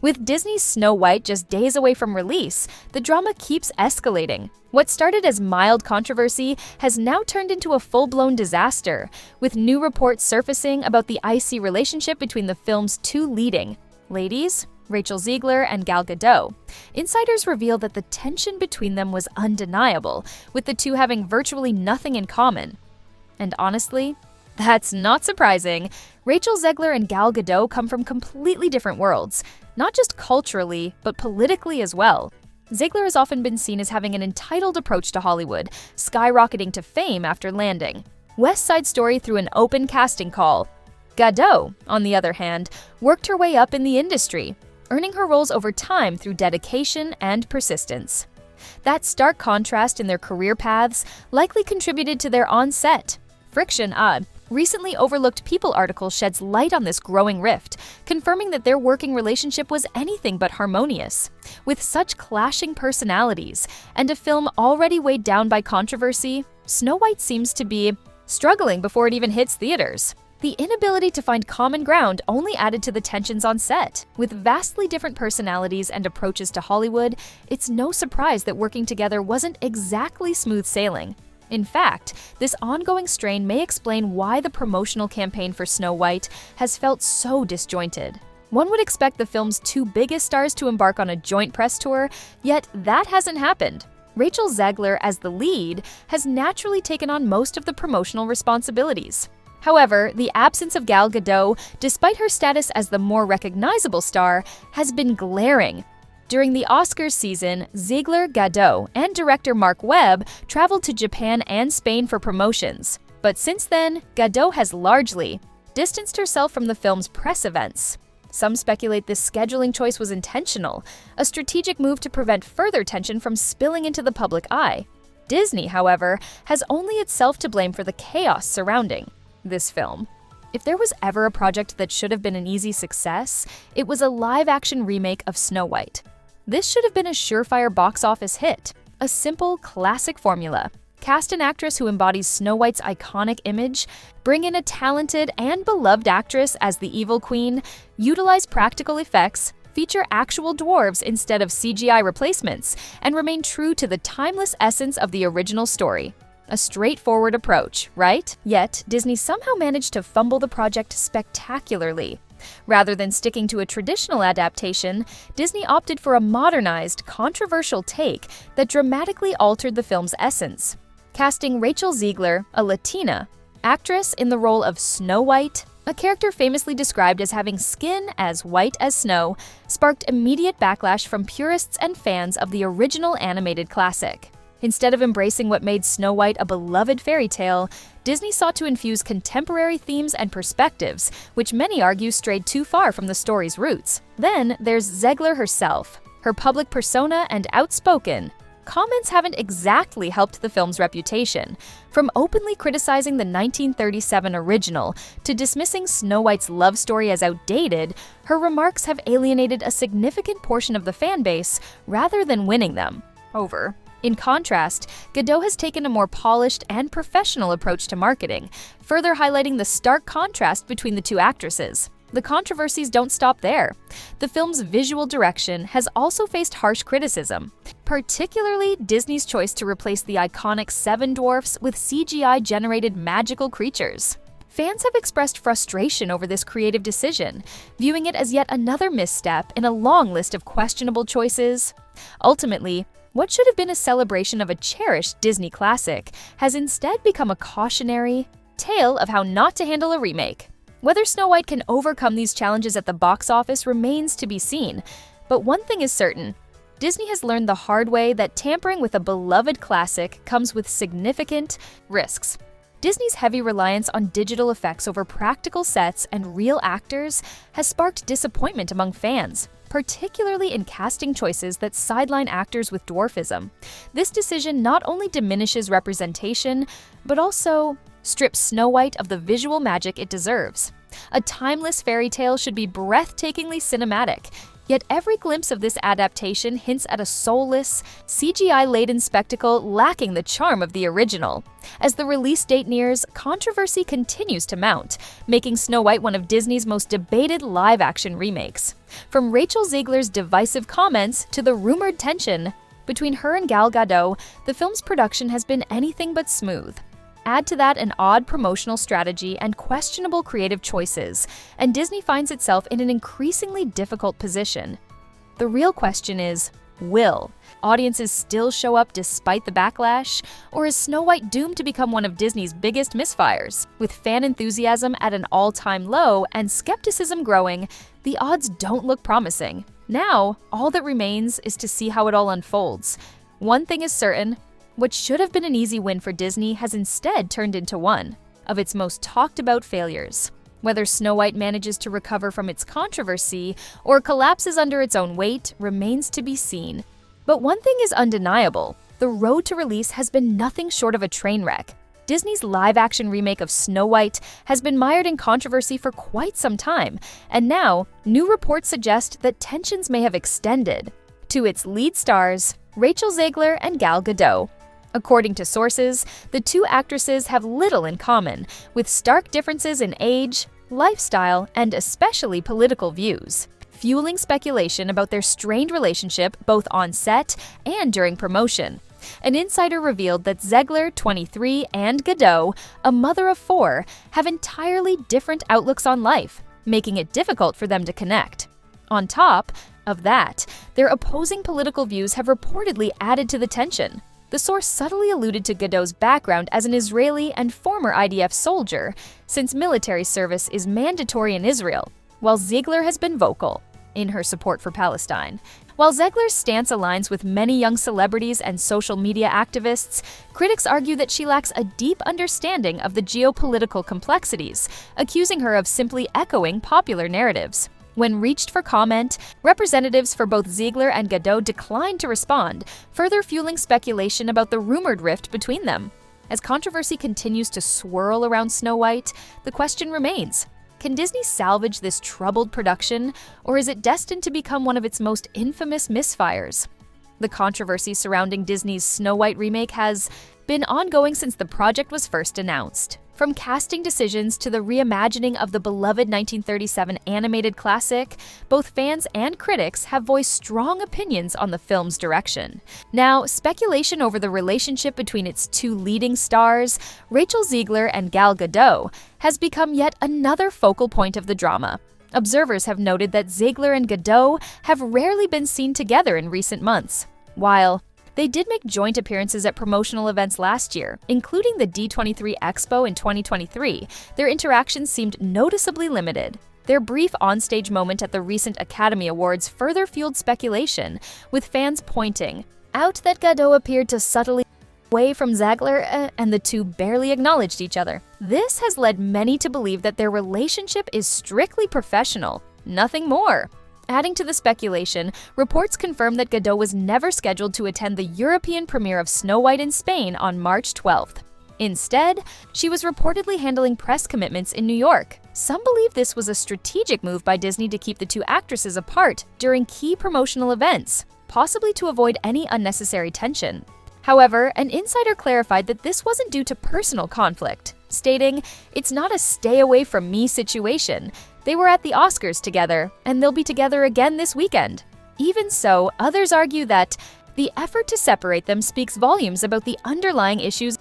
With Disney's Snow White just days away from release, the drama keeps escalating. What started as mild controversy has now turned into a full-blown disaster, with new reports surfacing about the icy relationship between the film's two leading ladies, Rachel Zegler and Gal Gadot. Insiders reveal that the tension between them was undeniable, with the two having virtually nothing in common. And honestly, that's not surprising. Rachel Zegler and Gal Gadot come from completely different worlds, not just culturally, but politically as well. Zegler has often been seen as having an entitled approach to Hollywood, skyrocketing to fame after landing West Side Story through an open casting call. Gadot, on the other hand, worked her way up in the industry, earning her roles over time through dedication and persistence. That stark contrast in their career paths likely contributed to their on-set friction. Recently overlooked People article sheds light on this growing rift, confirming that their working relationship was anything but harmonious. With such clashing personalities and a film already weighed down by controversy, Snow White seems to be struggling before it even hits theaters. The inability to find common ground only added to the tensions on set. With vastly different personalities and approaches to Hollywood, it's no surprise that working together wasn't exactly smooth sailing. In fact, this ongoing strain may explain why the promotional campaign for Snow White has felt so disjointed. One would expect the film's two biggest stars to embark on a joint press tour, yet that hasn't happened. Rachel Zegler, as the lead, has naturally taken on most of the promotional responsibilities. However, the absence of Gal Gadot, despite her status as the more recognizable star, has been glaring. During the Oscars season, Zegler, Gadot, and director Mark Webb traveled to Japan and Spain for promotions. But since then, Gadot has largely distanced herself from the film's press events. Some speculate this scheduling choice was intentional, a strategic move to prevent further tension from spilling into the public eye. Disney, however, has only itself to blame for the chaos surrounding this film. If there was ever a project that should have been an easy success, it was a live-action remake of Snow White. This should have been a surefire box office hit. A simple, classic formula. Cast an actress who embodies Snow White's iconic image, bring in a talented and beloved actress as the evil queen, utilize practical effects, feature actual dwarves instead of CGI replacements, and remain true to the timeless essence of the original story. A straightforward approach, right? Yet, Disney somehow managed to fumble the project spectacularly. Rather than sticking to a traditional adaptation, Disney opted for a modernized, controversial take that dramatically altered the film's essence. Casting Rachel Zegler, a Latina actress, in the role of Snow White, a character famously described as having skin as white as snow, sparked immediate backlash from purists and fans of the original animated classic. Instead of embracing what made Snow White a beloved fairy tale, Disney sought to infuse contemporary themes and perspectives, which many argue strayed too far from the story's roots. Then there's Zegler herself. Her public persona and outspoken comments haven't exactly helped the film's reputation. From openly criticizing the 1937 original to dismissing Snow White's love story as outdated, her remarks have alienated a significant portion of the fan base rather than winning them over. In contrast, Gadot has taken a more polished and professional approach to marketing, further highlighting the stark contrast between the two actresses. The controversies don't stop there. The film's visual direction has also faced harsh criticism, particularly Disney's choice to replace the iconic Seven Dwarfs with CGI-generated magical creatures. Fans have expressed frustration over this creative decision, viewing it as yet another misstep in a long list of questionable choices. Ultimately, what should have been a celebration of a cherished Disney classic has instead become a cautionary tale of how not to handle a remake. Whether Snow White can overcome these challenges at the box office remains to be seen, but one thing is certain: Disney has learned the hard way that tampering with a beloved classic comes with significant risks. Disney's heavy reliance on digital effects over practical sets and real actors has sparked disappointment among fans, particularly in casting choices that sideline actors with dwarfism. This decision not only diminishes representation, but also strips Snow White of the visual magic it deserves. A timeless fairy tale should be breathtakingly cinematic, yet every glimpse of this adaptation hints at a soulless, CGI-laden spectacle lacking the charm of the original. As the release date nears, controversy continues to mount, making Snow White one of Disney's most debated live-action remakes. From Rachel Zegler's divisive comments to the rumored tension between her and Gal Gadot, the film's production has been anything but smooth. Add to that an odd promotional strategy and questionable creative choices, and Disney finds itself in an increasingly difficult position. The real question is, will audiences still show up despite the backlash, or is Snow White doomed to become one of Disney's biggest misfires? With fan enthusiasm at an all-time low and skepticism growing, the odds don't look promising. Now, all that remains is to see how it all unfolds. One thing is certain: what should have been an easy win for Disney has instead turned into one of its most talked-about failures. Whether Snow White manages to recover from its controversy or collapses under its own weight remains to be seen. But one thing is undeniable: the road to release has been nothing short of a train wreck. Disney's live-action remake of Snow White has been mired in controversy for quite some time, and now new reports suggest that tensions may have extended to its lead stars, Rachel Zegler and Gal Gadot. According to sources, the two actresses have little in common, with stark differences in age, lifestyle, and especially political views, fueling speculation about their strained relationship both on set and during promotion. An insider revealed that Zegler, 23, and Gadot, a mother of 4, have entirely different outlooks on life, making it difficult for them to connect. On top of that, their opposing political views have reportedly added to the tension. The source subtly alluded to Gadot's background as an Israeli and former IDF soldier, since military service is mandatory in Israel, while Zegler has been vocal in her support for Palestine. While Zegler's stance aligns with many young celebrities and social media activists, critics argue that she lacks a deep understanding of the geopolitical complexities, accusing her of simply echoing popular narratives. When reached for comment, representatives for both Zegler and Gadot declined to respond, further fueling speculation about the rumored rift between them. As controversy continues to swirl around Snow White, the question remains: can Disney salvage this troubled production, or is it destined to become one of its most infamous misfires? The controversy surrounding Disney's Snow White remake has been ongoing since the project was first announced. From casting decisions to the reimagining of the beloved 1937 animated classic, both fans and critics have voiced strong opinions on the film's direction. Now, speculation over the relationship between its two leading stars, Rachel Zegler and Gal Gadot, has become yet another focal point of the drama. Observers have noted that Zegler and Gadot have rarely been seen together in recent months. While they did make joint appearances at promotional events last year, including the D23 Expo in 2023, their interactions seemed noticeably limited. Their brief onstage moment at the recent Academy Awards further fueled speculation, with fans pointing out that Gadot appeared to subtly away from Zegler, and the two barely acknowledged each other. This has led many to believe that their relationship is strictly professional, nothing more. Adding to the speculation, reports confirm that Gadot was never scheduled to attend the European premiere of Snow White in Spain on March 12th. Instead, she was reportedly handling press commitments in New York. Some believe this was a strategic move by Disney to keep the two actresses apart during key promotional events, possibly to avoid any unnecessary tension. However, an insider clarified that this wasn't due to personal conflict, stating, "It's not a stay away from me situation. They were at the Oscars together, and they'll be together again this weekend." Even so, others argue that the effort to separate them speaks volumes about the underlying issues